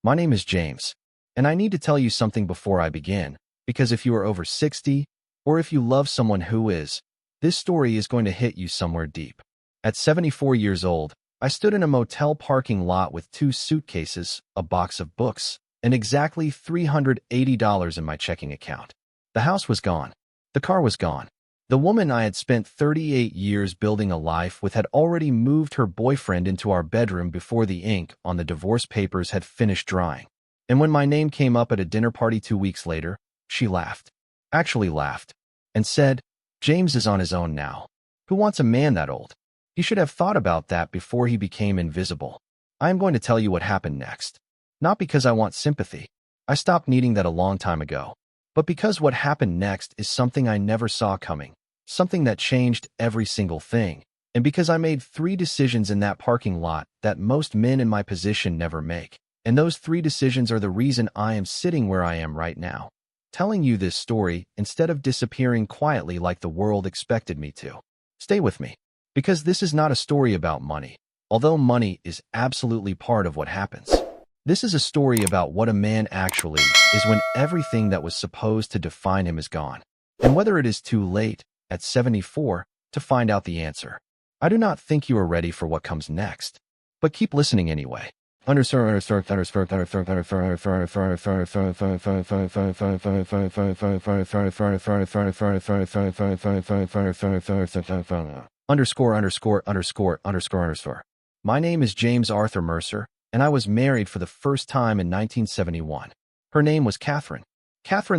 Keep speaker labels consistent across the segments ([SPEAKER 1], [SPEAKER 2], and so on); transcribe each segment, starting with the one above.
[SPEAKER 1] My name is James, and I need to tell you something before I begin, because if you are over 60, or if you love someone who is, this story is going to hit you somewhere deep. At 74 years old, I stood in a motel parking lot with 2 suitcases, a box of books, and exactly $380 in my checking account. The house was gone. The car was gone. The woman I had spent 38 years building a life with had already moved her boyfriend into our bedroom before the ink on the divorce papers had finished drying. And when my name came up at a dinner party 2 weeks later, she laughed. Actually laughed. And said, "James is on his own now. Who wants a man that old? He should have thought about that before he became invisible." I am going to tell you what happened next. Not because I want sympathy. I stopped needing that a long time ago. But because what happened next is something I never saw coming. Something that changed every single thing. And because I made 3 decisions in that parking lot that most men in my position never make. And those 3 decisions are the reason I am sitting where I am right now, telling you this story instead of disappearing quietly like the world expected me to. Stay with me, because this is not a story about money, although money is absolutely part of what happens. This is a story about what a man actually is when everything that was supposed to define him is gone, and whether it is too late, at 74, to find out the answer. I do not think you are ready for what comes next, but keep listening anyway. Underscore. My name is James Arthur Mercer, and I was married for the first time in 1971. Her name was Catherine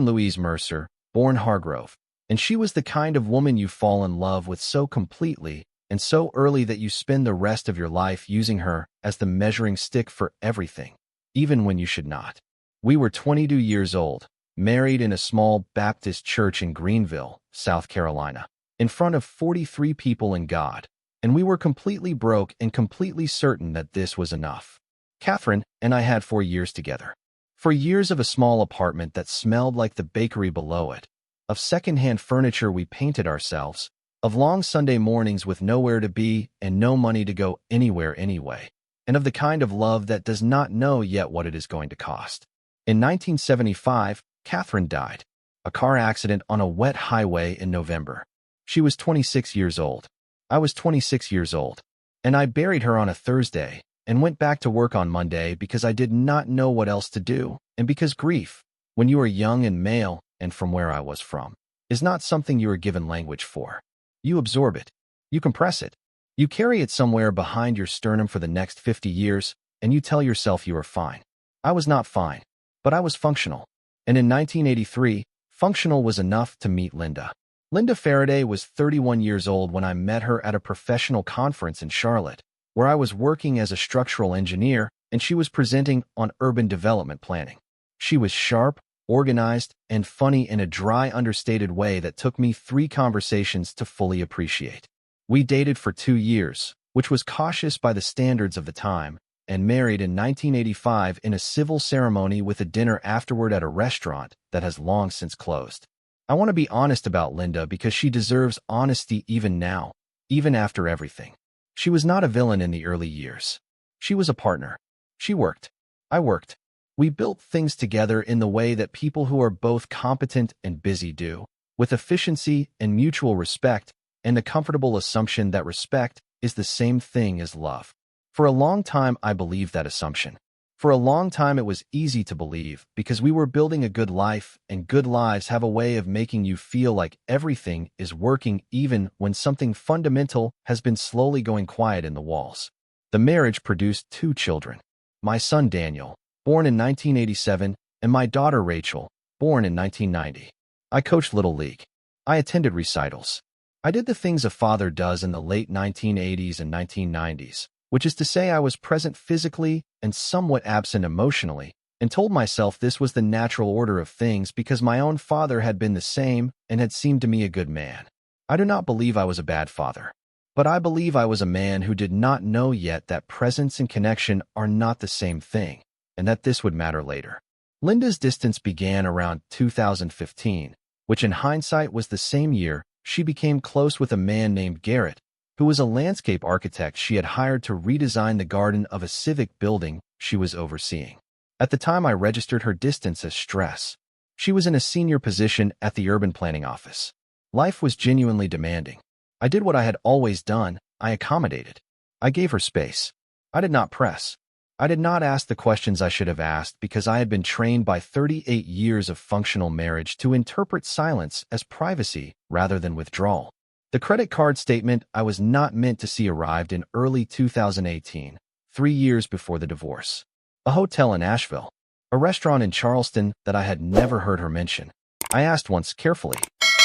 [SPEAKER 1] Louise Mercer, born Hargrove, and she was the kind of woman you fall in love with so completely and so early that you spend the rest of your life using her as the measuring stick for everything, even when you should not. We were 22 years old, married in a small Baptist church in Greenville, South Carolina, in front of 43 people and God, and we were completely broke and completely certain that this was enough. Catherine and I had 4 years together. 4 years of a small apartment that smelled like the bakery below it, of secondhand furniture we painted ourselves, of long Sunday mornings with nowhere to be and no money to go anywhere anyway, and of the kind of love that does not know yet what it is going to cost. In 1975, Catherine died. A car accident on a wet highway in November. She was 26 years old. I was 26 years old. And I buried her on a Thursday and went back to work on Monday because I did not know what else to do, and because grief, when you are young and male, and from where I was from, is not something you are given language for. You absorb it. You compress it. You carry it somewhere behind your sternum for the next 50 years, and you tell yourself you are fine. I was not fine, but I was functional. And in 1983, functional was enough to meet Linda. Linda Faraday was 31 years old when I met her at a professional conference in Charlotte, where I was working as a structural engineer and she was presenting on urban development planning. She was sharp, organized, and funny in a dry, understated way that took me 3 conversations to fully appreciate. We dated for 2 years, which was cautious by the standards of the time, and married in 1985 in a civil ceremony with a dinner afterward at a restaurant that has long since closed. I want to be honest about Linda because she deserves honesty even now, even after everything. She was not a villain in the early years. She was a partner. She worked. I worked. We built things together in the way that people who are both competent and busy do, with efficiency and mutual respect, and the comfortable assumption that respect is the same thing as love. For a long time, I believed that assumption. For a long time, it was easy to believe because we were building a good life, and good lives have a way of making you feel like everything is working even when something fundamental has been slowly going quiet in the walls. The marriage produced 2 children. My son Daniel, born in 1987, and my daughter Rachel, born in 1990. I coached Little League. I attended recitals. I did the things a father does in the late 1980s and 1990s, which is to say I was present physically and somewhat absent emotionally, and told myself this was the natural order of things because my own father had been the same and had seemed to me a good man. I do not believe I was a bad father, but I believe I was a man who did not know yet that presence and connection are not the same thing, and that this would matter later. Linda's distance began around 2015, which in hindsight was the same year she became close with a man named Garrett, who was a landscape architect she had hired to redesign the garden of a civic building she was overseeing. At the time, I registered her distance as stress. She was in a senior position at the urban planning office. Life was genuinely demanding. I did what I had always done. I accommodated. I gave her space. I did not press. I did not ask the questions I should have asked because I had been trained by 38 years of functional marriage to interpret silence as privacy rather than withdrawal. The credit card statement I was not meant to see arrived in early 2018, 3 years before the divorce. A hotel in Asheville. A restaurant in Charleston that I had never heard her mention. I asked once carefully.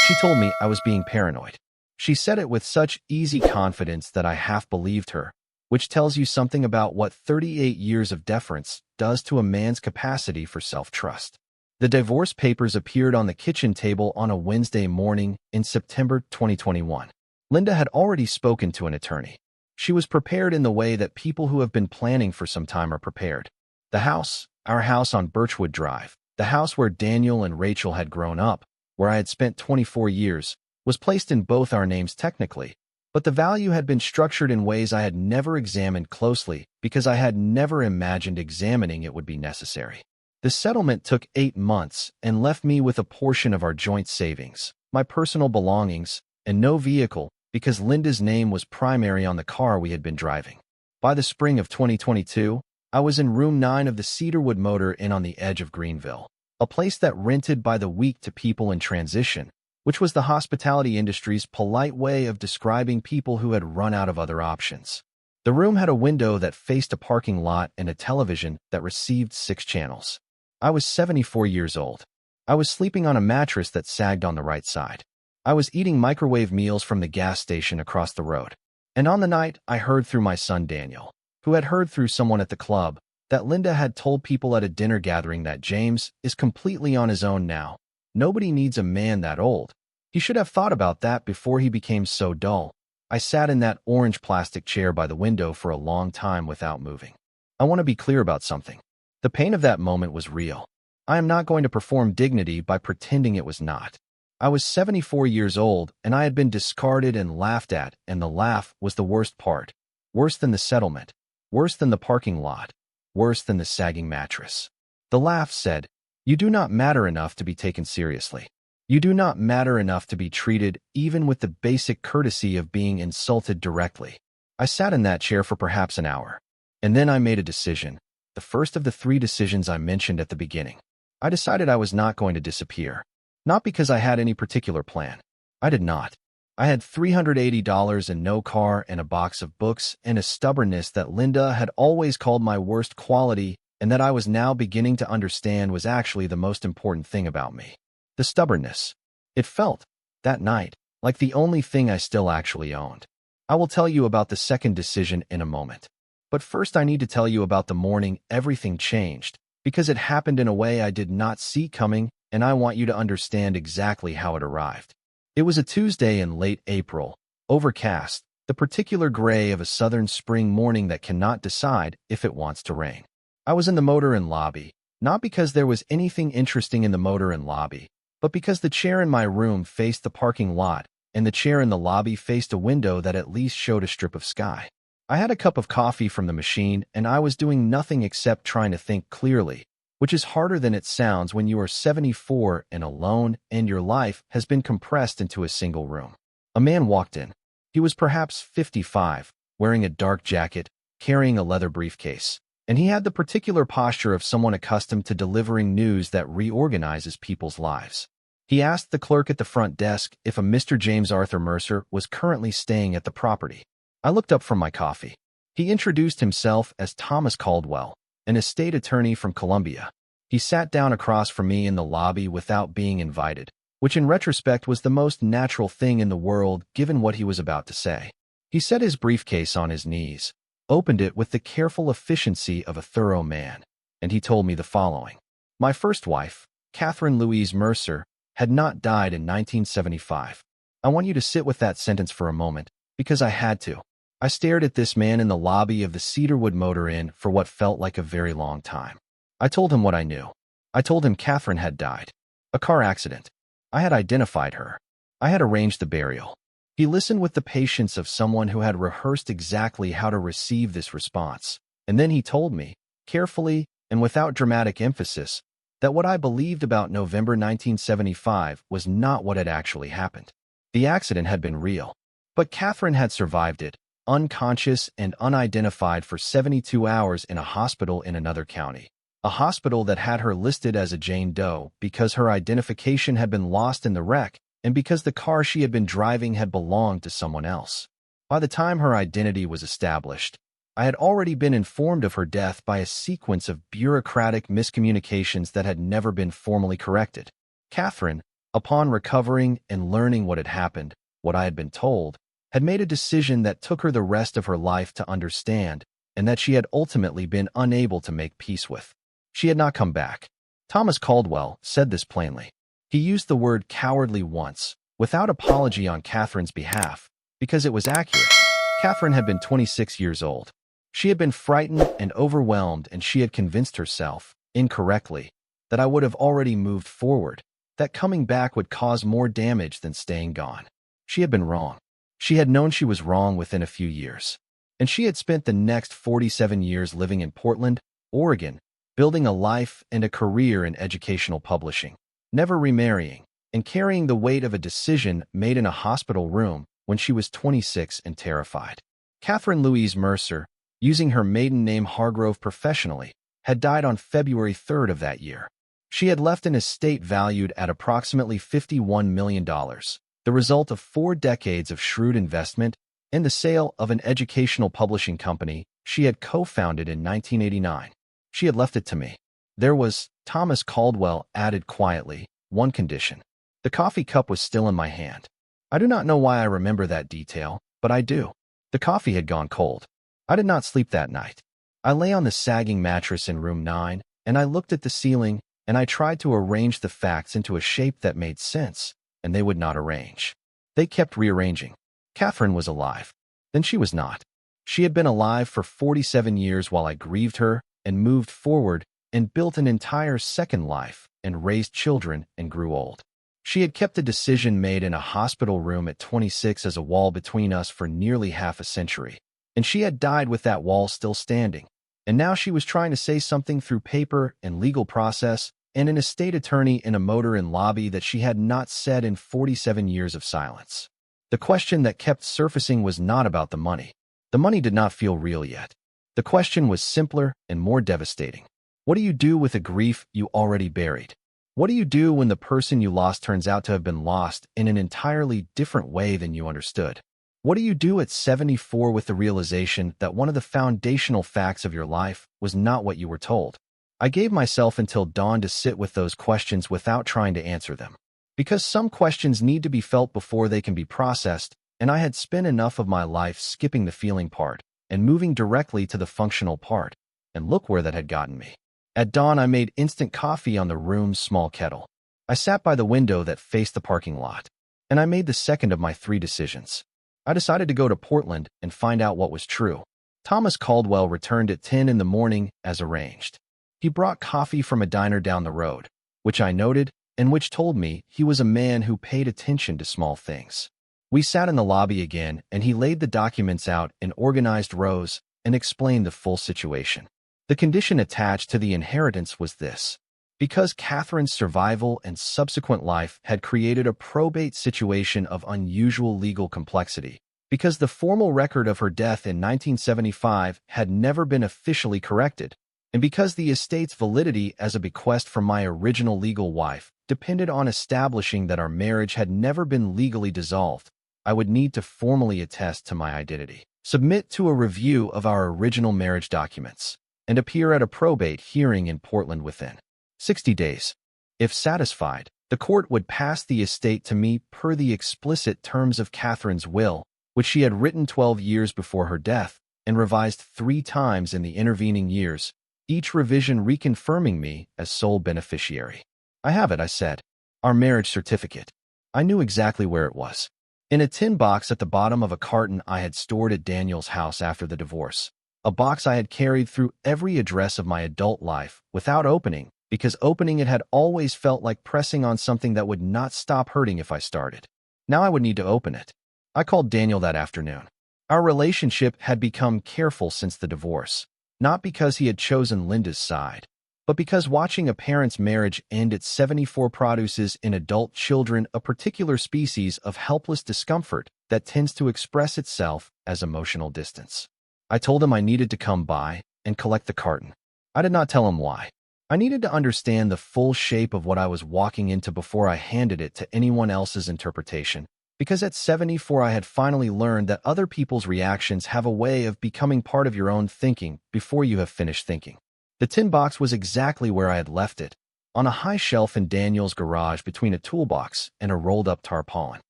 [SPEAKER 1] She told me I was being paranoid. She said it with such easy confidence that I half believed her, which tells you something about what 38 years of deference does to a man's capacity for self-trust. The divorce papers appeared on the kitchen table on a Wednesday morning in September 2021. Linda had already spoken to an attorney. She was prepared in the way that people who have been planning for some time are prepared. The house, our house on Birchwood Drive, the house where Daniel and Rachel had grown up, where I had spent 24 years, was placed in both our names technically, but the value had been structured in ways I had never examined closely because I had never imagined examining it would be necessary. The settlement took 8 months and left me with a portion of our joint savings, my personal belongings, and no vehicle because Linda's name was primary on the car we had been driving. By the spring of 2022, I was in room 9 of the Cedarwood Motor Inn on the edge of Greenville, a place that rented by the week to people in transition, which was the hospitality industry's polite way of describing people who had run out of other options. The room had a window that faced a parking lot and a television that received 6 channels. I was 74 years old. I was sleeping on a mattress that sagged on the right side. I was eating microwave meals from the gas station across the road. And on the night, I heard through my son Daniel, who had heard through someone at the club, that Linda had told people at a dinner gathering that James is completely on his own now. Nobody needs a man that old. He should have thought about that before he became so dull. I sat in that orange plastic chair by the window for a long time without moving. I want to be clear about something. The pain of that moment was real. I am not going to perform dignity by pretending it was not. I was 74 years old, and I had been discarded and laughed at, and the laugh was the worst part. Worse than the settlement. Worse than the parking lot. Worse than the sagging mattress. The laugh said, "You do not matter enough to be taken seriously. You do not matter enough to be treated even with the basic courtesy of being insulted directly." I sat in that chair for perhaps an hour. And then I made a decision, the first of the 3 decisions I mentioned at the beginning. I decided I was not going to disappear. Not because I had any particular plan. I did not. I had $380 and no car and a box of books and a stubbornness that Linda had always called my worst quality and that I was now beginning to understand was actually the most important thing about me. The stubbornness. It felt, that night, like the only thing I still actually owned. I will tell you about the second decision in a moment. But first I need to tell you about the morning everything changed, because it happened in a way I did not see coming, and I want you to understand exactly how it arrived. It was a Tuesday in late April, overcast, the particular gray of a southern spring morning that cannot decide if it wants to rain. I was in the motor inn lobby, not because there was anything interesting in the motor inn lobby, but because the chair in my room faced the parking lot, and the chair in the lobby faced a window that at least showed a strip of sky. I had a cup of coffee from the machine, and I was doing nothing except trying to think clearly, which is harder than it sounds when you are 74 and alone and your life has been compressed into a single room. A man walked in. He was perhaps 55, wearing a dark jacket, carrying a leather briefcase, and he had the particular posture of someone accustomed to delivering news that reorganizes people's lives. He asked the clerk at the front desk if a Mr. James Arthur Mercer was currently staying at the property. I looked up from my coffee. He introduced himself as Thomas Caldwell, an estate attorney from Columbia. He sat down across from me in the lobby without being invited, which in retrospect was the most natural thing in the world given what he was about to say. He set his briefcase on his knees, opened it with the careful efficiency of a thorough man, and he told me the following. My first wife, Catherine Louise Mercer, had not died in 1975. I want you to sit with that sentence for a moment, because I had to. I stared at this man in the lobby of the Cedarwood Motor Inn for what felt like a very long time. I told him what I knew. I told him Catherine had died. A car accident. I had identified her. I had arranged the burial. He listened with the patience of someone who had rehearsed exactly how to receive this response, and then he told me, carefully and without dramatic emphasis, that what I believed about November 1975 was not what had actually happened. The accident had been real, but Catherine had survived it, unconscious and unidentified for 72 hours in a hospital in another county. A hospital that had her listed as a Jane Doe because her identification had been lost in the wreck and because the car she had been driving had belonged to someone else. By the time her identity was established, I had already been informed of her death by a sequence of bureaucratic miscommunications that had never been formally corrected. Catherine, upon recovering and learning what had happened, what I had been told, had made a decision that took her the rest of her life to understand and that she had ultimately been unable to make peace with. She had not come back. Thomas Caldwell said this plainly. He used the word cowardly once, without apology on Catherine's behalf, because it was accurate. Catherine had been 26 years old. She had been frightened and overwhelmed, and she had convinced herself, incorrectly, that I would have already moved forward, that coming back would cause more damage than staying gone. She had been wrong. She had known she was wrong within a few years. And she had spent the next 47 years living in Portland, Oregon, building a life and a career in educational publishing, never remarrying, and carrying the weight of a decision made in a hospital room when she was 26 and terrified. Catherine Louise Mercer, using her maiden name Hargrove professionally, had died on February 3rd of that year. She had left an estate valued at approximately $51 million, the result of 4 decades of shrewd investment and the sale of an educational publishing company she had co-founded in 1989. She had left it to me. There was, Thomas Caldwell added quietly, one condition. The coffee cup was still in my hand. I do not know why I remember that detail, but I do. The coffee had gone cold. I did not sleep that night. I lay on the sagging mattress in room 9, and I looked at the ceiling, and I tried to arrange the facts into a shape that made sense, and they would not arrange. They kept rearranging. Catherine was alive. Then she was not. She had been alive for 47 years while I grieved her and moved forward and built an entire second life and raised children and grew old. She had kept a decision made in a hospital room at 26 as a wall between us for nearly half a century. And she had died with that wall still standing. And now she was trying to say something through paper and legal process and an estate attorney in a motor-inn lobby that she had not said in 47 years of silence. The question that kept surfacing was not about the money. The money did not feel real yet. The question was simpler and more devastating. What do you do with a grief you already buried? What do you do when the person you lost turns out to have been lost in an entirely different way than you understood? What do you do at 74 with the realization that one of the foundational facts of your life was not what you were told? I gave myself until dawn to sit with those questions without trying to answer them. Because some questions need to be felt before they can be processed, and I had spent enough of my life skipping the feeling part and moving directly to the functional part, and look where that had gotten me. At dawn, I made instant coffee on the room's small kettle. I sat by the window that faced the parking lot, and I made the second of my 3 decisions. I decided to go to Portland and find out what was true. Thomas Caldwell returned at 10 in the morning as arranged. He brought coffee from a diner down the road, which I noted and which told me he was a man who paid attention to small things. We sat in the lobby again, and he laid the documents out in organized rows and explained the full situation. The condition attached to the inheritance was this. Because Catherine's survival and subsequent life had created a probate situation of unusual legal complexity, because the formal record of her death in 1975 had never been officially corrected, and because the estate's validity as a bequest from my original legal wife depended on establishing that our marriage had never been legally dissolved, I would need to formally attest to my identity, submit to a review of our original marriage documents, and appear at a probate hearing in Portland within 60 days. If satisfied, the court would pass the estate to me per the explicit terms of Catherine's will, which she had written 12 years before her death and revised 3 times in the intervening years, each revision reconfirming me as sole beneficiary. I have it, I said. Our marriage certificate. I knew exactly where it was. In a tin box at the bottom of a carton I had stored at Daniel's house after the divorce. A box I had carried through every address of my adult life without opening, because opening it had always felt like pressing on something that would not stop hurting if I started. Now I would need to open it. I called Daniel that afternoon. Our relationship had become careful since the divorce, not because he had chosen Linda's side, but because watching a parent's marriage end at 74 produces in adult children a particular species of helpless discomfort that tends to express itself as emotional distance. I told him I needed to come by and collect the carton. I did not tell him why. I needed to understand the full shape of what I was walking into before I handed it to anyone else's interpretation, because at 74 I had finally learned that other people's reactions have a way of becoming part of your own thinking before you have finished thinking. The tin box was exactly where I had left it, on a high shelf in Daniel's garage between a toolbox and a rolled-up tarpaulin.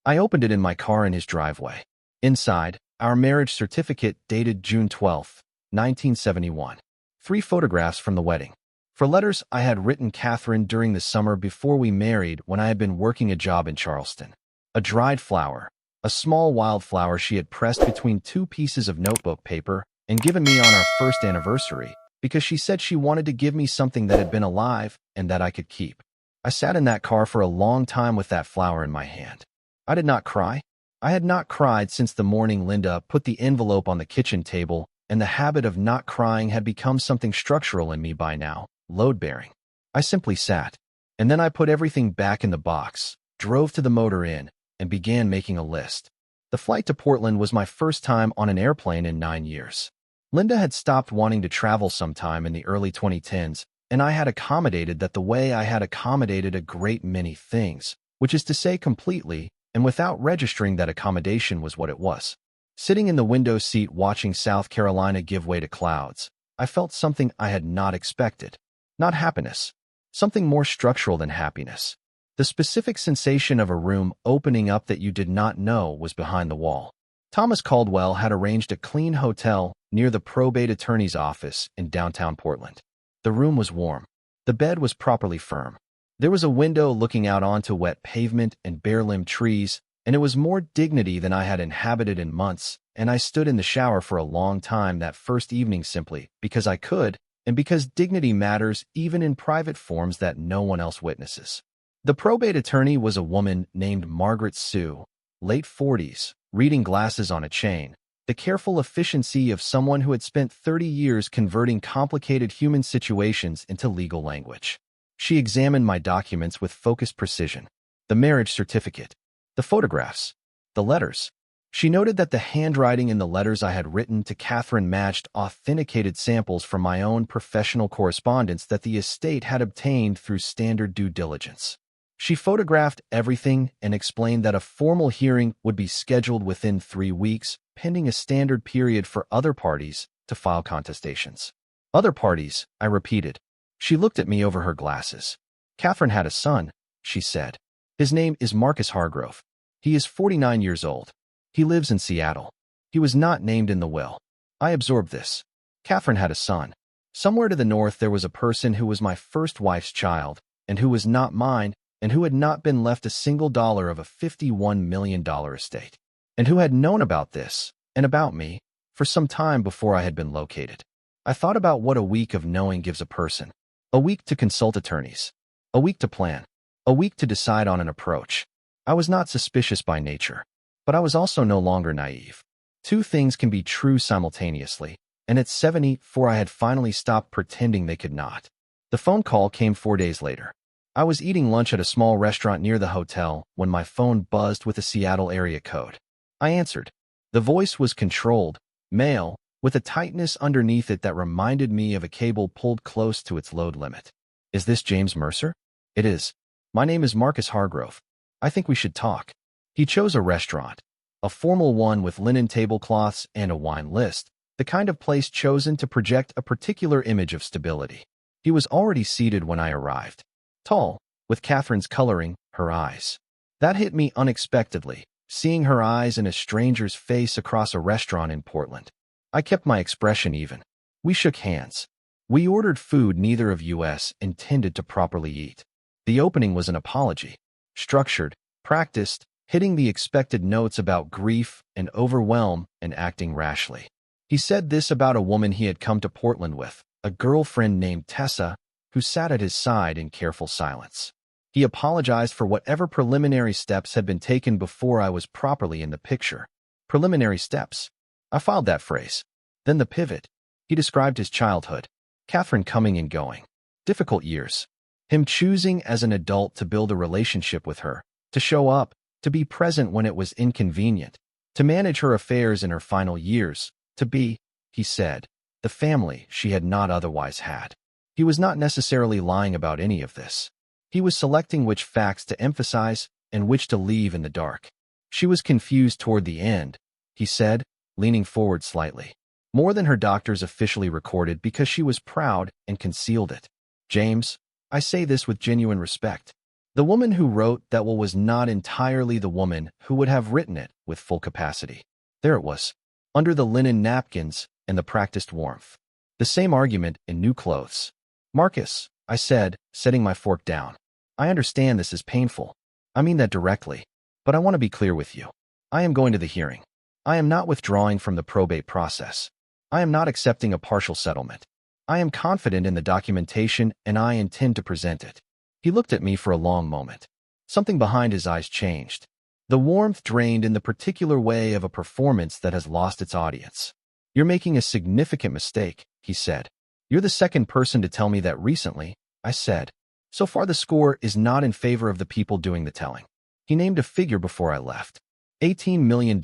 [SPEAKER 1] I opened it in my car in his driveway. Inside, our marriage certificate dated June 12, 1971. 3 photographs from the wedding. For letters I had written Catherine during the summer before we married when I had been working a job in Charleston. A dried flower, a small wildflower she had pressed between 2 pieces of notebook paper and given me on our first anniversary because she said she wanted to give me something that had been alive and that I could keep. I sat in that car for a long time with that flower in my hand. I did not cry. I had not cried since the morning Linda put the envelope on the kitchen table, and the habit of not crying had become something structural in me by now, load-bearing. I simply sat, and then I put everything back in the box, drove to the motor inn, and began making a list. The flight to Portland was my first time on an airplane in 9 years. Linda had stopped wanting to travel sometime in the early 2010s, and I had accommodated that the way I had accommodated a great many things, which is to say completely, and without registering that accommodation was what it was. Sitting in the window seat watching South Carolina give way to clouds, I felt something I had not expected. Not happiness. Something more structural than happiness. The specific sensation of a room opening up that you did not know was behind the wall. Thomas Caldwell had arranged a clean hotel near the probate attorney's office in downtown Portland. The room was warm. The bed was properly firm. There was a window looking out onto wet pavement and bare-limbed trees, and it was more dignity than I had inhabited in months, and I stood in the shower for a long time that first evening simply because I could, and because dignity matters even in private forms that no one else witnesses. The probate attorney was a woman named Margaret Sue, late 40s, reading glasses on a chain, the careful efficiency of someone who had spent 30 years converting complicated human situations into legal language. She examined my documents with focused precision. The marriage certificate, the photographs, the letters. She noted that the handwriting in the letters I had written to Catherine matched authenticated samples from my own professional correspondence that the estate had obtained through standard due diligence. She photographed everything and explained that a formal hearing would be scheduled within 3 weeks, pending a standard period for other parties to file contestations. Other parties, I repeated. She looked at me over her glasses. Catherine had a son, she said. His name is Marcus Hargrove. He is 49 years old. He lives in Seattle. He was not named in the will. I absorbed this. Catherine had a son. Somewhere to the north there was a person who was my first wife's child, and who was not mine, and who had not been left a single dollar of a $51 million estate, and who had known about this, and about me, for some time before I had been located. I thought about what a week of knowing gives a person. A week to consult attorneys. A week to plan. A week to decide on an approach. I was not suspicious by nature, but I was also no longer naive. 2 things can be true simultaneously, and at 74 I had finally stopped pretending they could not. The phone call came 4 days later. I was eating lunch at a small restaurant near the hotel when my phone buzzed with a Seattle area code. I answered. The voice was controlled, male, with a tightness underneath it that reminded me of a cable pulled close to its load limit. Is this James Mercer? It is. My name is Marcus Hargrove. I think we should talk. He chose a restaurant, a formal one with linen tablecloths and a wine list, the kind of place chosen to project a particular image of stability. He was already seated when I arrived. Tall, with Catherine's coloring, her eyes. That hit me unexpectedly, seeing her eyes in a stranger's face across a restaurant in Portland. I kept my expression even. We shook hands. We ordered food neither of us intended to properly eat. The opening was an apology. Structured, practiced, hitting the expected notes about grief and overwhelm and acting rashly. He said this about a woman he had come to Portland with, a girlfriend named Tessa, who sat at his side in careful silence. He apologized for whatever preliminary steps had been taken before I was properly in the picture. Preliminary steps. I filed that phrase. Then the pivot. He described his childhood. Catherine coming and going. Difficult years. Him choosing as an adult to build a relationship with her, to show up, to be present when it was inconvenient, to manage her affairs in her final years, to be, he said, the family she had not otherwise had. He was not necessarily lying about any of this. He was selecting which facts to emphasize and which to leave in the dark. She was confused toward the end, he said, leaning forward slightly. More than her doctors officially recorded because she was proud and concealed it. James, I say this with genuine respect. The woman who wrote that will was not entirely the woman who would have written it with full capacity. There it was, under the linen napkins and the practiced warmth. The same argument in new clothes. Marcus, I said, setting my fork down. I understand this is painful. I mean that directly. But I want to be clear with you. I am going to the hearing. I am not withdrawing from the probate process. I am not accepting a partial settlement. I am confident in the documentation and I intend to present it. He looked at me for a long moment. Something behind his eyes changed. The warmth drained in the particular way of a performance that has lost its audience. You're making a significant mistake, he said. You're the second person to tell me that recently, I said. So far the score is not in favor of the people doing the telling. He named a figure before I left. $18 million,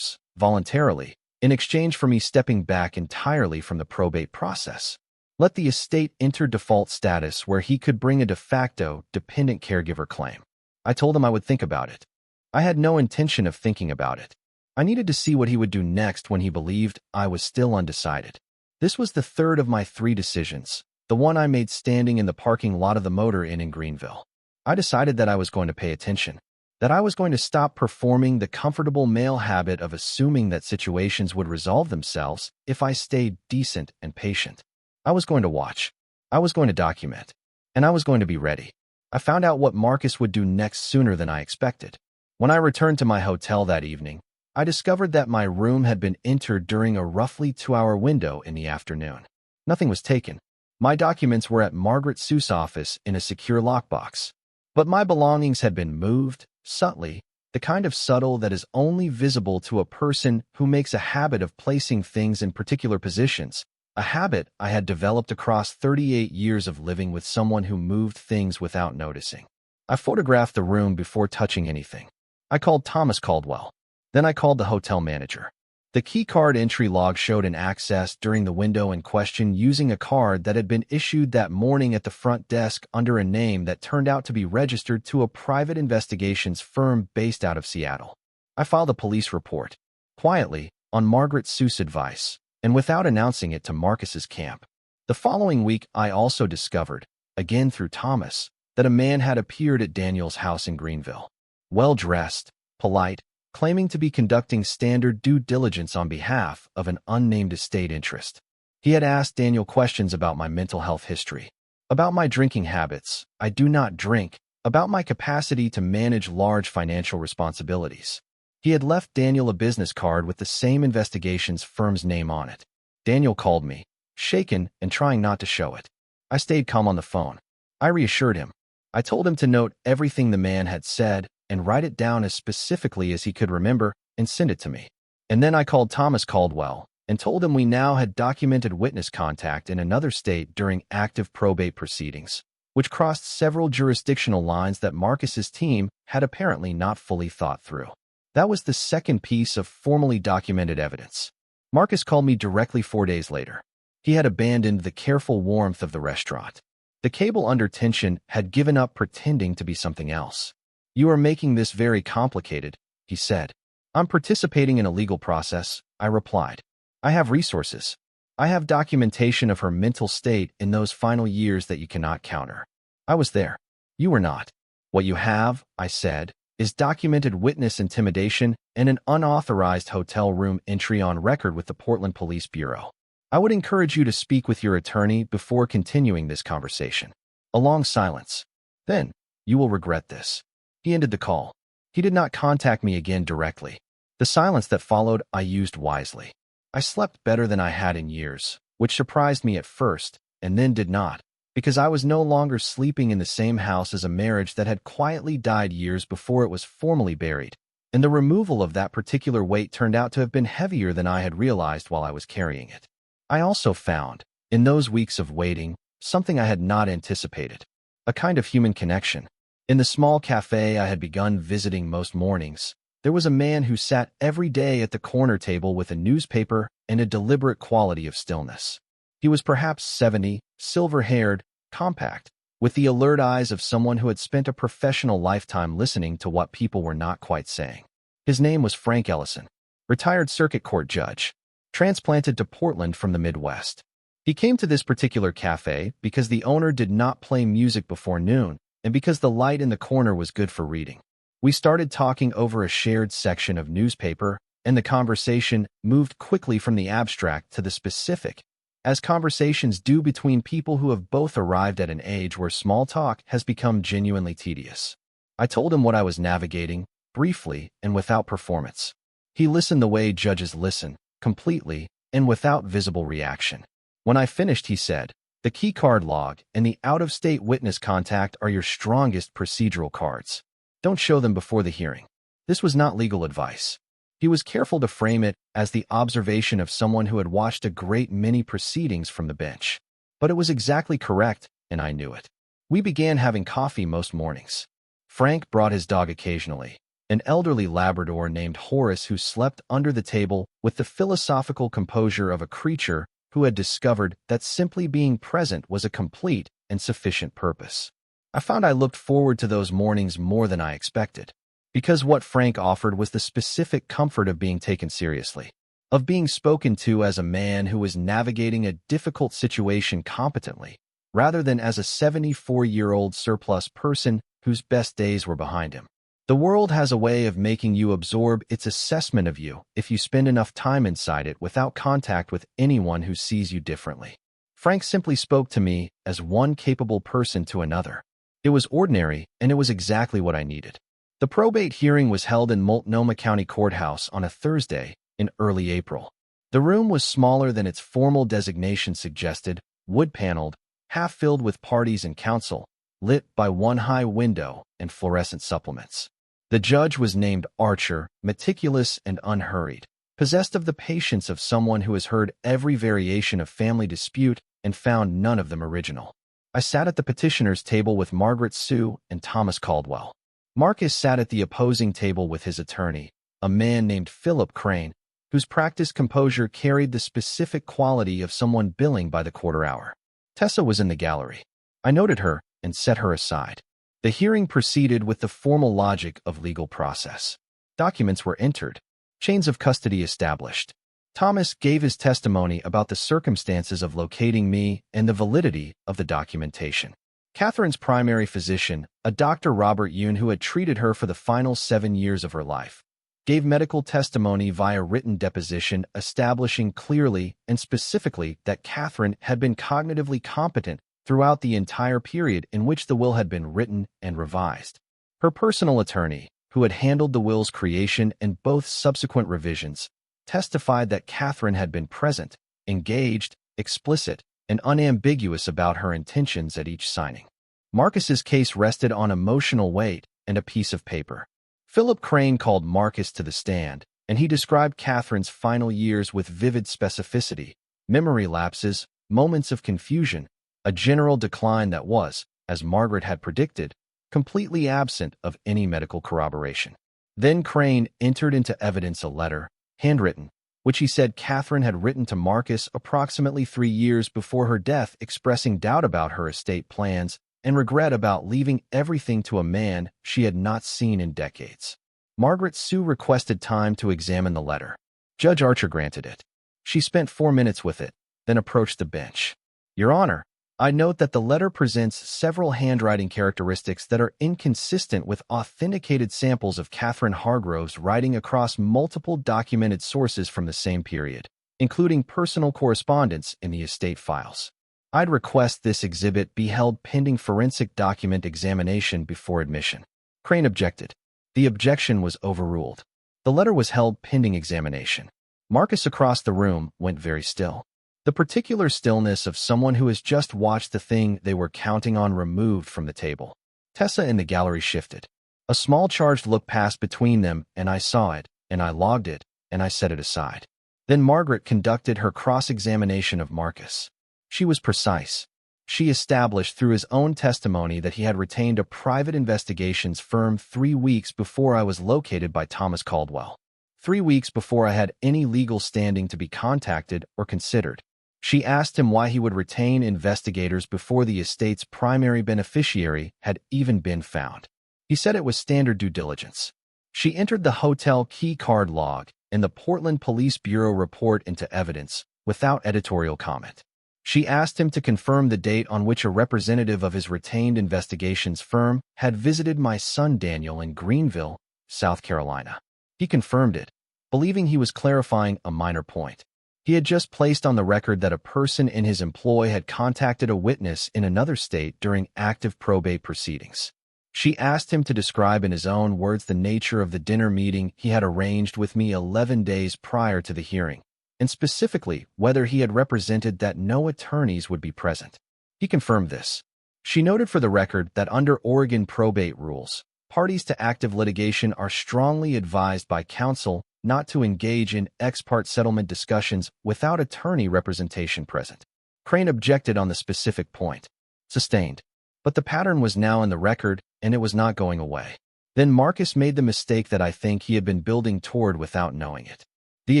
[SPEAKER 1] voluntarily, in exchange for me stepping back entirely from the probate process. Let the estate enter default status where he could bring a de facto dependent caregiver claim. I told him I would think about it. I had no intention of thinking about it. I needed to see what he would do next when he believed I was still undecided. This was the third of my 3 decisions, the one I made standing in the parking lot of the Motor Inn in Greenville. I decided that I was going to pay attention, that I was going to stop performing the comfortable male habit of assuming that situations would resolve themselves if I stayed decent and patient. I was going to watch. I was going to document. And I was going to be ready. I found out what Marcus would do next sooner than I expected. When I returned to my hotel that evening, I discovered that my room had been entered during a roughly 2-hour window in the afternoon. Nothing was taken. My documents were at Margaret Seuss' office in a secure lockbox. But my belongings had been moved, subtly, the kind of subtle that is only visible to a person who makes a habit of placing things in particular positions, a habit I had developed across 38 years of living with someone who moved things without noticing. I photographed the room before touching anything. I called Thomas Caldwell. Then I called the hotel manager. The keycard entry log showed an access during the window in question using a card that had been issued that morning at the front desk under a name that turned out to be registered to a private investigations firm based out of Seattle. I filed a police report, quietly, on Margaret Seuss' advice, and without announcing it to Marcus's camp. The following week, I also discovered, again through Thomas, that a man had appeared at Daniel's house in Greenville. Well-dressed, polite, claiming to be conducting standard due diligence on behalf of an unnamed estate interest. He had asked Daniel questions about my mental health history, about my drinking habits, I do not drink, about my capacity to manage large financial responsibilities. He had left Daniel a business card with the same investigations firm's name on it. Daniel called me, shaken and trying not to show it. I stayed calm on the phone. I reassured him. I told him to note everything the man had said and write it down as specifically as he could remember and send it to me. And then I called Thomas Caldwell and told him we now had documented witness contact in another state during active probate proceedings, which crossed several jurisdictional lines that Marcus's team had apparently not fully thought through. That was the second piece of formally documented evidence. Marcus called me directly 4 days later. He had abandoned the careful warmth of the restaurant. The cable under tension had given up pretending to be something else. You are making this very complicated, he said. I'm participating in a legal process, I replied. I have resources. I have documentation of her mental state in those final years that you cannot counter. I was there. You were not. What you have, I said, is documented witness intimidation and an unauthorized hotel room entry on record with the Portland Police Bureau. I would encourage you to speak with your attorney before continuing this conversation. A long silence. Then, you will regret this. He ended the call. He did not contact me again directly. The silence that followed I used wisely. I slept better than I had in years, which surprised me at first, and then did not, because I was no longer sleeping in the same house as a marriage that had quietly died years before it was formally buried, and the removal of that particular weight turned out to have been heavier than I had realized while I was carrying it. I also found, in those weeks of waiting, something I had not anticipated. A kind of human connection. In the small cafe I had begun visiting most mornings, there was a man who sat every day at the corner table with a newspaper and a deliberate quality of stillness. He was perhaps 70, silver-haired, compact, with the alert eyes of someone who had spent a professional lifetime listening to what people were not quite saying. His name was Frank Ellison, retired circuit court judge, transplanted to Portland from the Midwest. He came to this particular cafe because the owner did not play music before noon and because the light in the corner was good for reading. We started talking over a shared section of newspaper, and the conversation moved quickly from the abstract to the specific, as conversations do between people who have both arrived at an age where small talk has become genuinely tedious. I told him what I was navigating, briefly and without performance. He listened the way judges listen, completely and without visible reaction. When I finished, he said, "The key card log and the out-of-state witness contact are your strongest procedural cards. Don't show them before the hearing." This was not legal advice. He was careful to frame it as the observation of someone who had watched a great many proceedings from the bench. But it was exactly correct, and I knew it. We began having coffee most mornings. Frank brought his dog occasionally, an elderly Labrador named Horace who slept under the table with the philosophical composure of a creature who had discovered that simply being present was a complete and sufficient purpose. I found I looked forward to those mornings more than I expected, because what Frank offered was the specific comfort of being taken seriously, of being spoken to as a man who was navigating a difficult situation competently, rather than as a 74-year-old surplus person whose best days were behind him. The world has a way of making you absorb its assessment of you if you spend enough time inside it without contact with anyone who sees you differently. Frank simply spoke to me as one capable person to another. It was ordinary, and it was exactly what I needed. The probate hearing was held in Multnomah County Courthouse on a Thursday in early April. The room was smaller than its formal designation suggested, wood-paneled, half-filled with parties and counsel, lit by one high window and fluorescent supplements. The judge was named Archer, meticulous and unhurried, possessed of the patience of someone who has heard every variation of family dispute and found none of them original. I sat at the petitioner's table with Margaret Sue and Thomas Caldwell. Marcus sat at the opposing table with his attorney, a man named Philip Crane, whose practiced composure carried the specific quality of someone billing by the quarter hour. Tessa was in the gallery. I noted her and set her aside. The hearing proceeded with the formal logic of legal process. Documents were entered, chains of custody established. Thomas gave his testimony about the circumstances of locating me and the validity of the documentation. Catherine's primary physician, a Dr. Robert Yoon who had treated her for the final 7 years of her life, gave medical testimony via written deposition establishing clearly and specifically that Catherine had been cognitively competent throughout the entire period in which the will had been written and revised. Her personal attorney, who had handled the will's creation and both subsequent revisions, testified that Catherine had been present, engaged, explicit, and unambiguous about her intentions at each signing. Marcus's case rested on emotional weight and a piece of paper. Philip Crane called Marcus to the stand, and he described Catherine's final years with vivid specificity, memory lapses, moments of confusion, a general decline that was, as Margaret had predicted, completely absent of any medical corroboration. Then Crane entered into evidence a letter, handwritten, which he said Catherine had written to Marcus approximately 3 years before her death, expressing doubt about her estate plans and regret about leaving everything to a man she had not seen in decades. Margaret Sue requested time to examine the letter. Judge Archer granted it. She spent 4 minutes with it, then approached the bench. "Your Honor, I note that the letter presents several handwriting characteristics that are inconsistent with authenticated samples of Catherine Hargrove's writing across multiple documented sources from the same period, including personal correspondence in the estate files. I'd request this exhibit be held pending forensic document examination before admission." Crane objected. The objection was overruled. The letter was held pending examination. Marcus across the room went very still. The particular stillness of someone who has just watched the thing they were counting on removed from the table. Tessa in the gallery shifted. A small charged look passed between them, and I saw it, and I logged it, and I set it aside. Then Margaret conducted her cross-examination of Marcus. She was precise. She established through his own testimony that he had retained a private investigations firm 3 weeks before I was located by Thomas Caldwell. 3 weeks before I had any legal standing to be contacted or considered. She asked him why he would retain investigators before the estate's primary beneficiary had even been found. He said it was standard due diligence. She entered the hotel key card log and the Portland Police Bureau report into evidence without editorial comment. She asked him to confirm the date on which a representative of his retained investigations firm had visited my son Daniel in Greenville, South Carolina. He confirmed it, believing he was clarifying a minor point. He had just placed on the record that a person in his employ had contacted a witness in another state during active probate proceedings. She asked him to describe in his own words the nature of the dinner meeting he had arranged with me 11 days prior to the hearing, and specifically whether he had represented that no attorneys would be present. He confirmed this. She noted for the record that under Oregon probate rules, parties to active litigation are strongly advised by counsel not to engage in ex parte settlement discussions without attorney representation present. Crane objected on the specific point. Sustained. But the pattern was now in the record, and it was not going away. Then Marcus made the mistake that I think he had been building toward without knowing it. The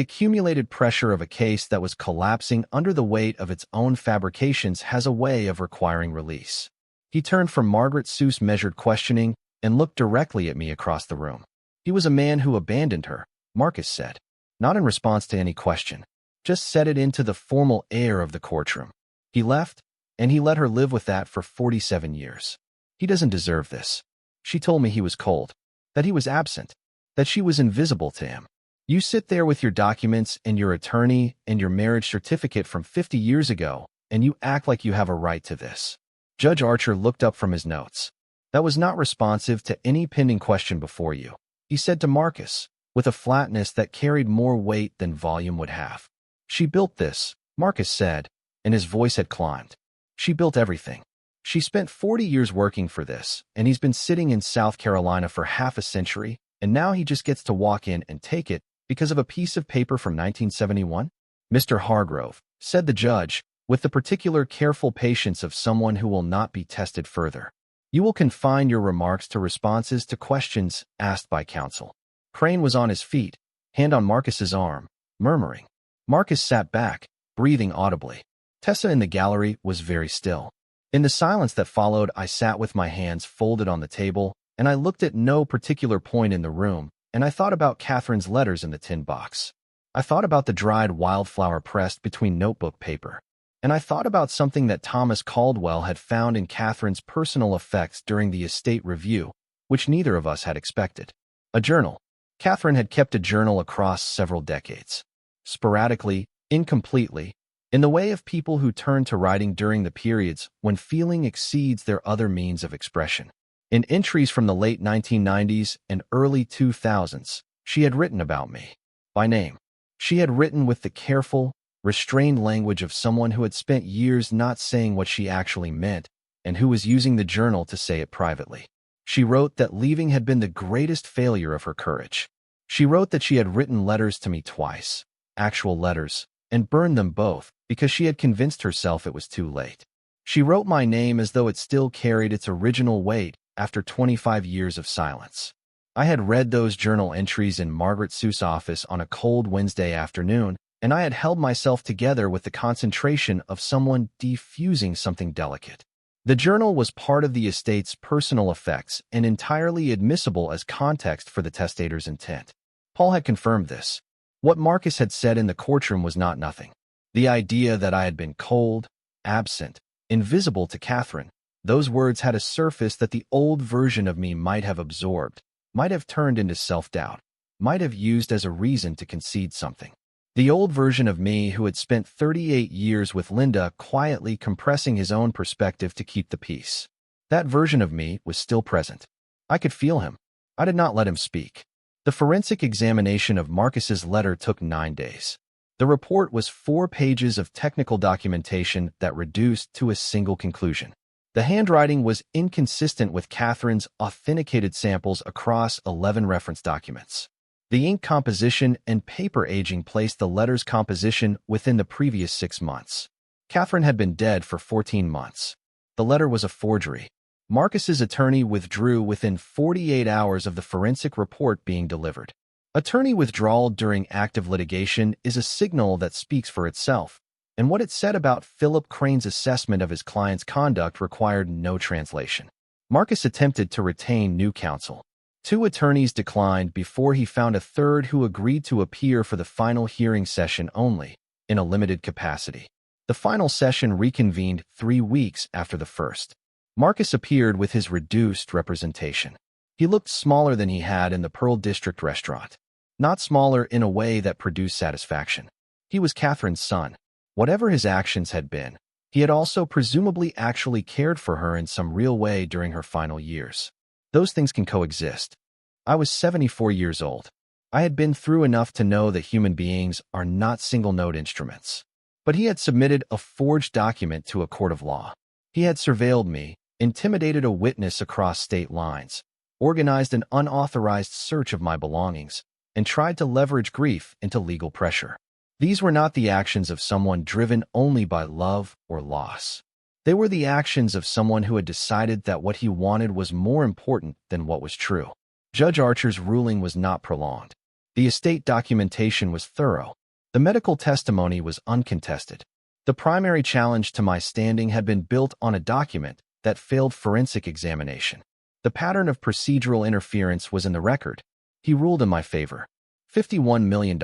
[SPEAKER 1] accumulated pressure of a case that was collapsing under the weight of its own fabrications has a way of requiring release. He turned from Margaret Seuss measured questioning and looked directly at me across the room. He was a man who abandoned her, Marcus said, not in response to any question, just set it into the formal air of the courtroom. He left, and he let her live with that for 47 years. He doesn't deserve this. She told me he was cold, that he was absent, that she was invisible to him. You sit there with your documents and your attorney and your marriage certificate from 50 years ago, and you act like you have a right to this. Judge Archer looked up from his notes. That was not responsive to any pending question before you, he said to Marcus, with a flatness that carried more weight than volume would have. She built this, Marcus said, and his voice had climbed. She built everything. She spent 40 years working for this, and he's been sitting in South Carolina for half a century, and now he just gets to walk in and take it because of a piece of paper from 1971? Mr. Hargrove, said the judge, with the particular careful patience of someone who will not be tested further. You will confine your remarks to responses to questions asked by counsel. Crane was on his feet, hand on Marcus's arm, murmuring. Marcus sat back, breathing audibly. Tessa in the gallery was very still. In the silence that followed, I sat with my hands folded on the table, and I looked at no particular point in the room, and I thought about Catherine's letters in the tin box. I thought about the dried wildflower pressed between notebook paper. And I thought about something that Thomas Caldwell had found in Catherine's personal effects during the estate review, which neither of us had expected. A journal. Catherine had kept a journal across several decades. Sporadically, incompletely, in the way of people who turn to writing during the periods when feeling exceeds their other means of expression. In entries from the late 1990s and early 2000s, she had written about me. By name. She had written with the careful, restrained language of someone who had spent years not saying what she actually meant and who was using the journal to say it privately. She wrote that leaving had been the greatest failure of her courage. She wrote that she had written letters to me twice, actual letters, and burned them both because she had convinced herself it was too late. She wrote my name as though it still carried its original weight after 25 years of silence. I had read those journal entries in Margaret Seuss' office on a cold Wednesday afternoon, and I had held myself together with the concentration of someone defusing something delicate. The journal was part of the estate's personal effects and entirely admissible as context for the testator's intent. Paul had confirmed this. What Marcus had said in the courtroom was not nothing. The idea that I had been cold, absent, invisible to Catherine, those words had a surface that the old version of me might have absorbed, might have turned into self-doubt, might have used as a reason to concede something. The old version of me who had spent 38 years with Linda quietly compressing his own perspective to keep the peace. That version of me was still present. I could feel him. I did not let him speak. The forensic examination of Marcus's letter took 9 days. The report was 4 pages of technical documentation that reduced to a single conclusion. The handwriting was inconsistent with Catherine's authenticated samples across 11 reference documents. The ink composition and paper aging placed the letter's composition within the previous 6 months. Catherine had been dead for 14 months. The letter was a forgery. Marcus's attorney withdrew within 48 hours of the forensic report being delivered. Attorney withdrawal during active litigation is a signal that speaks for itself, and what it said about Philip Crane's assessment of his client's conduct required no translation. Marcus attempted to retain new counsel. 2 attorneys declined before he found a third who agreed to appear for the final hearing session only, in a limited capacity. The final session reconvened 3 weeks after the first. Marcus appeared with his reduced representation. He looked smaller than he had in the Pearl District restaurant. Not smaller in a way that produced satisfaction. He was Catherine's son. Whatever his actions had been, he had also presumably actually cared for her in some real way during her final years. Those things can coexist. I was 74 years old. I had been through enough to know that human beings are not single-note instruments. But he had submitted a forged document to a court of law. He had surveilled me, intimidated a witness across state lines, organized an unauthorized search of my belongings, and tried to leverage grief into legal pressure. These were not the actions of someone driven only by love or loss. They were the actions of someone who had decided that what he wanted was more important than what was true. Judge Archer's ruling was not prolonged. The estate documentation was thorough. The medical testimony was uncontested. The primary challenge to my standing had been built on a document that failed forensic examination. The pattern of procedural interference was in the record. He ruled in my favor. $51 million.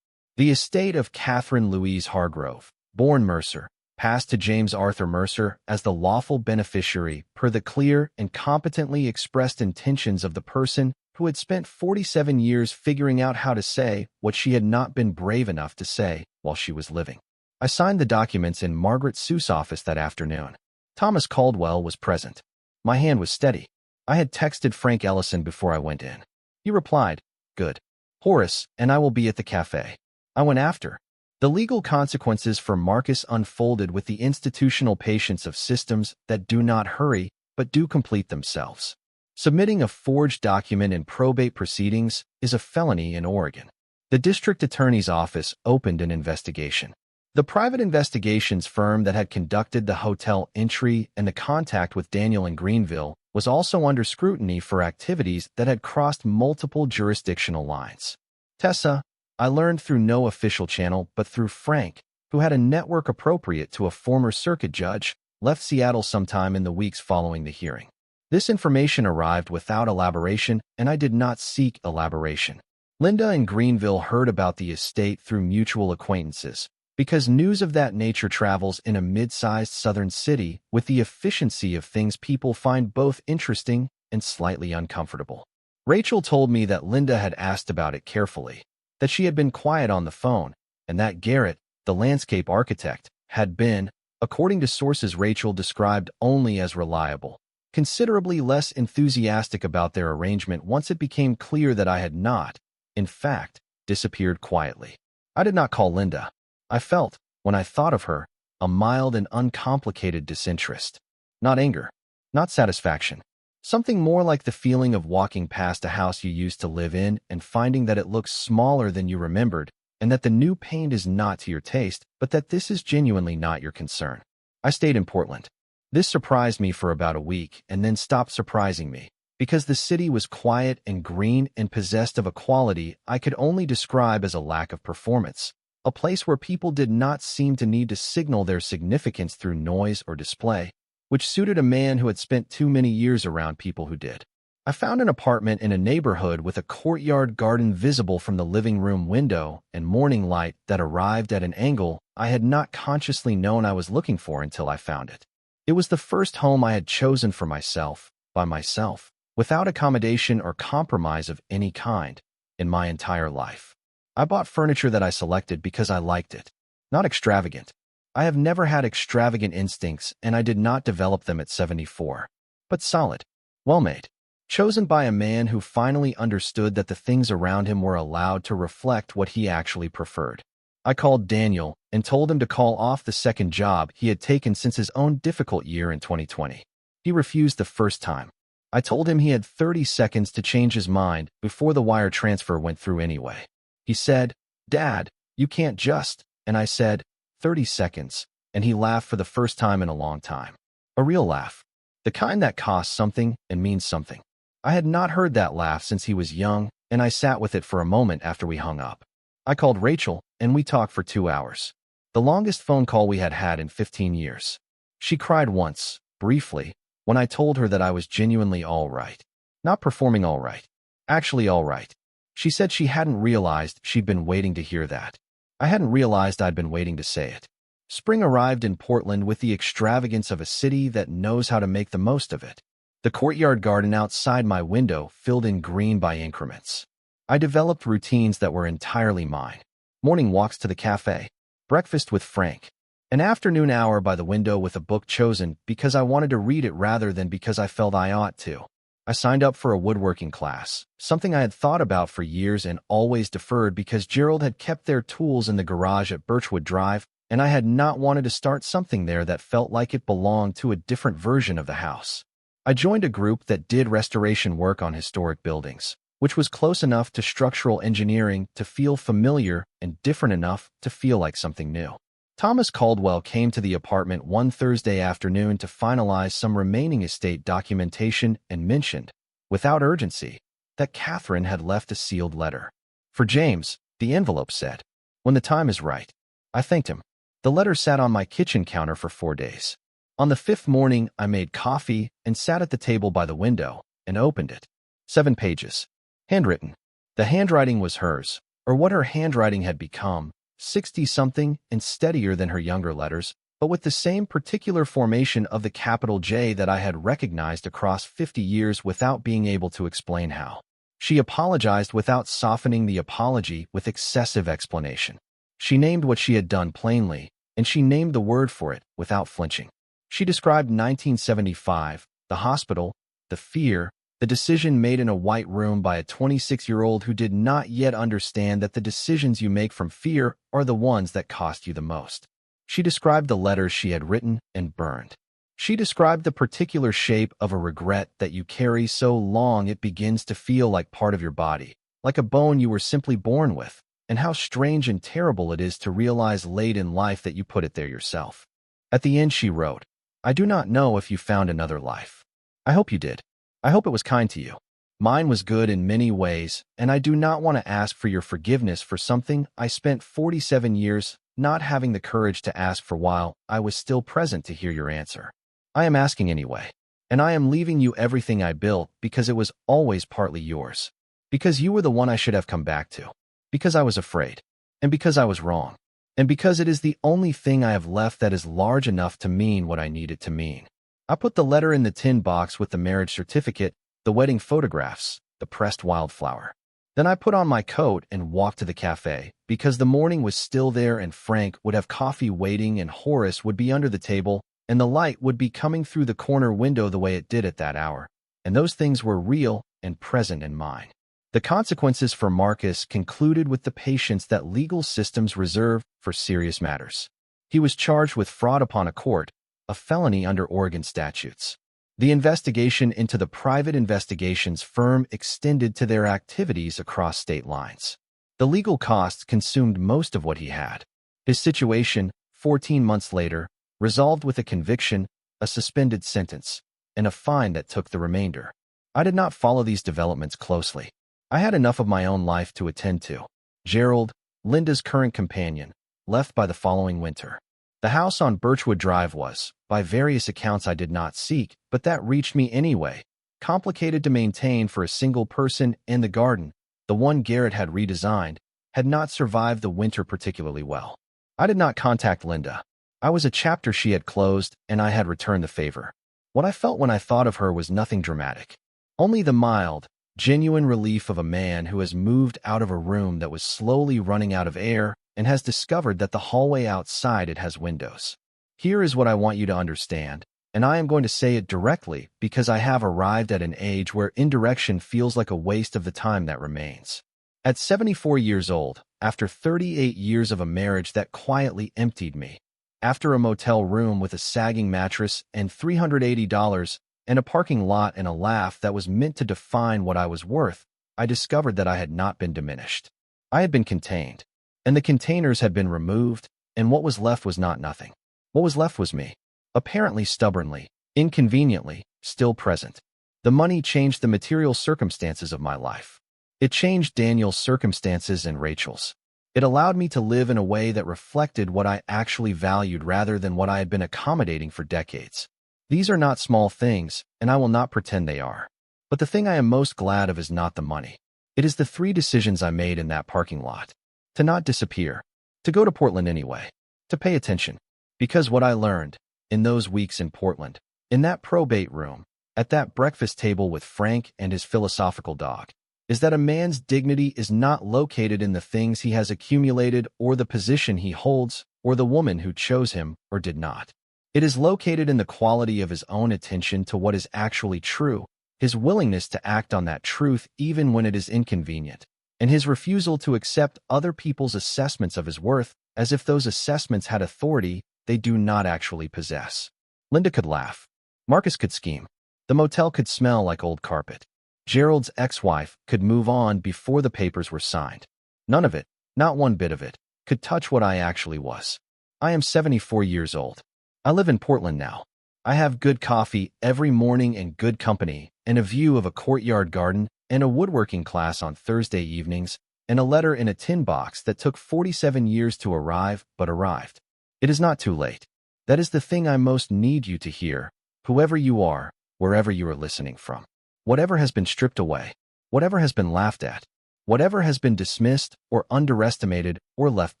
[SPEAKER 1] The estate of Catherine Louise Hargrove, born Mercer, passed to James Arthur Mercer as the lawful beneficiary per the clear and competently expressed intentions of the person who had spent 47 years figuring out how to say what she had not been brave enough to say while she was living. I signed the documents in Margaret Seuss' office that afternoon. Thomas Caldwell was present. My hand was steady. I had texted Frank Ellison before I went in. He replied, "Good. Horace and I will be at the cafe." I went after. The legal consequences for Marcus unfolded with the institutional patience of systems that do not hurry but do complete themselves. Submitting a forged document in probate proceedings is a felony in Oregon. The district attorney's office opened an investigation. The private investigations firm that had conducted the hotel entry and the contact with Daniel in Greenville was also under scrutiny for activities that had crossed multiple jurisdictional lines. Tessa, I learned through no official channel but through Frank, who had a network appropriate to a former circuit judge, left Seattle sometime in the weeks following the hearing. This information arrived without elaboration, and I did not seek elaboration. Linda in Greenville heard about the estate through mutual acquaintances, because news of that nature travels in a mid-sized southern city with the efficiency of things people find both interesting and slightly uncomfortable. Rachel told me that Linda had asked about it carefully, that she had been quiet on the phone, and that Garrett, the landscape architect, had been, according to sources Rachel described only as reliable, considerably less enthusiastic about their arrangement once it became clear that I had not, in fact, disappeared quietly. I did not call Linda. I felt, when I thought of her, a mild and uncomplicated disinterest. Not anger, not satisfaction. Something more like the feeling of walking past a house you used to live in and finding that it looks smaller than you remembered, and that the new paint is not to your taste, but that this is genuinely not your concern. I stayed in Portland. This surprised me for about a week and then stopped surprising me, because the city was quiet and green and possessed of a quality I could only describe as a lack of performance, a place where people did not seem to need to signal their significance through noise or display, which suited a man who had spent too many years around people who did. I found an apartment in a neighborhood with a courtyard garden visible from the living room window and morning light that arrived at an angle I had not consciously known I was looking for until I found it. It was the first home I had chosen for myself, by myself, without accommodation or compromise of any kind, in my entire life. I bought furniture that I selected because I liked it, not extravagant. I have never had extravagant instincts, and I did not develop them at 74. But solid, well-made, chosen by a man who finally understood that the things around him were allowed to reflect what he actually preferred. I called Daniel and told him to call off the second job he had taken since his own difficult year in 2020. He refused the first time. I told him he had 30 seconds to change his mind before the wire transfer went through anyway. He said, "Dad, you can't just," and I said, 30 seconds. and he laughed for the first time in a long time. A real laugh. The kind that costs something and means something. I had not heard that laugh since he was young, and I sat with it for a moment after we hung up. I called Rachel, and we talked for 2 hours. The longest phone call we had had in 15 years. She cried once, briefly, when I told her that I was genuinely all right. Not performing all right. Actually all right. She said she hadn't realized she'd been waiting to hear that. I hadn't realized I'd been waiting to say it. Spring arrived in Portland with the extravagance of a city that knows how to make the most of it. The courtyard garden outside my window filled in green by increments. I developed routines that were entirely mine. Morning walks to the cafe, breakfast with Frank, an afternoon hour by the window with a book chosen because I wanted to read it rather than because I felt I ought to. I signed up for a woodworking class, something I had thought about for years and always deferred because Gerald had kept their tools in the garage at Birchwood Drive, and I had not wanted to start something there that felt like it belonged to a different version of the house. I joined a group that did restoration work on historic buildings, which was close enough to structural engineering to feel familiar and different enough to feel like something new. Thomas Caldwell came to the apartment one Thursday afternoon to finalize some remaining estate documentation and mentioned, without urgency, that Catherine had left a sealed letter. For James, the envelope said, "When the time is right." I thanked him. The letter sat on my kitchen counter for 4 days. On the 5th morning, I made coffee and sat at the table by the window and opened it. 7 pages. Handwritten. The handwriting was hers, or what her handwriting had become, 60-something and steadier than her younger letters, but with the same particular formation of the capital J that I had recognized across 50 years without being able to explain how. She apologized without softening the apology with excessive explanation. She named what she had done plainly, and she named the word for it without flinching. She described 1975, the hospital, the fear, the decision made in a white room by a 26-year-old who did not yet understand that the decisions you make from fear are the ones that cost you the most. She described the letters she had written and burned. She described the particular shape of a regret that you carry so long it begins to feel like part of your body, like a bone you were simply born with, and how strange and terrible it is to realize late in life that you put it there yourself. At the end she wrote, "I do not know if you found another life. I hope you did. I hope it was kind to you. Mine was good in many ways, and I do not want to ask for your forgiveness for something I spent 47 years not having the courage to ask for while I was still present to hear your answer. I am asking anyway, and I am leaving you everything I built because it was always partly yours, because you were the one I should have come back to, because I was afraid, and because I was wrong, and because it is the only thing I have left that is large enough to mean what I need it to mean." I put the letter in the tin box with the marriage certificate, the wedding photographs, the pressed wildflower. Then I put on my coat and walked to the cafe, because the morning was still there and Frank would have coffee waiting and Horace would be under the table and the light would be coming through the corner window the way it did at that hour, and those things were real and present in mine. The consequences for Marcus concluded with the patience that legal systems reserve for serious matters. He was charged with fraud upon a court, a felony under Oregon statutes. The investigation into the private investigations firm extended to their activities across state lines. The legal costs consumed most of what he had. His situation, 14 months later, resolved with a conviction, a suspended sentence, and a fine that took the remainder. I did not follow these developments closely. I had enough of my own life to attend to. Gerald, Linda's current companion, left by the following winter. The house on Birchwood Drive was, by various accounts I did not seek, but that reached me anyway, complicated to maintain for a single person, and the garden, the one Garrett had redesigned, had not survived the winter particularly well. I did not contact Linda. I was a chapter she had closed, and I had returned the favor. What I felt when I thought of her was nothing dramatic. Only the mild, genuine relief of a man who has moved out of a room that was slowly running out of air and has discovered that the hallway outside it has windows. Here is what I want you to understand, and I am going to say it directly because I have arrived at an age where indirection feels like a waste of the time that remains. At 74 years old, after 38 years of a marriage that quietly emptied me, after a motel room with a sagging mattress and $380 and a parking lot and a laugh that was meant to define what I was worth, I discovered that I had not been diminished. I had been contained, and the containers had been removed, and what was left was not nothing. What was left was me. Apparently stubbornly, inconveniently, still present. The money changed the material circumstances of my life. It changed Daniel's circumstances and Rachel's. It allowed me to live in a way that reflected what I actually valued rather than what I had been accommodating for decades. These are not small things, and I will not pretend they are. But the thing I am most glad of is not the money. It is the 3 decisions I made in that parking lot. To not disappear. To go to Portland anyway. To pay attention. Because what I learned, in those weeks in Portland, in that probate room, at that breakfast table with Frank and his philosophical dog, is that a man's dignity is not located in the things he has accumulated or the position he holds or the woman who chose him or did not. It is located in the quality of his own attention to what is actually true, his willingness to act on that truth even when it is inconvenient, and his refusal to accept other people's assessments of his worth as if those assessments had authority they do not actually possess. Linda could laugh. Marcus could scheme. The motel could smell like old carpet. Gerald's ex-wife could move on before the papers were signed. None of it, not one bit of it, could touch what I actually was. I am 74 years old. I live in Portland now. I have good coffee every morning and good company, and a view of a courtyard garden, and a woodworking class on Thursday evenings, and a letter in a tin box that took 47 years to arrive, but arrived. It is not too late. That is the thing I most need you to hear, whoever you are, wherever you are listening from. Whatever has been stripped away, whatever has been laughed at, whatever has been dismissed or underestimated or left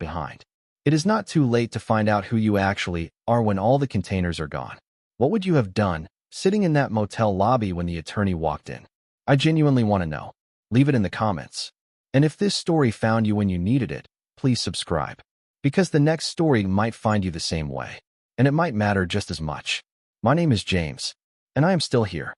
[SPEAKER 1] behind. It is not too late to find out who you actually are when all the containers are gone. What would you have done, sitting in that motel lobby when the attorney walked in? I genuinely want to know. Leave it in the comments. And if this story found you when you needed it, please subscribe. Because the next story might find you the same way. And it might matter just as much. My name is James. And I am still here.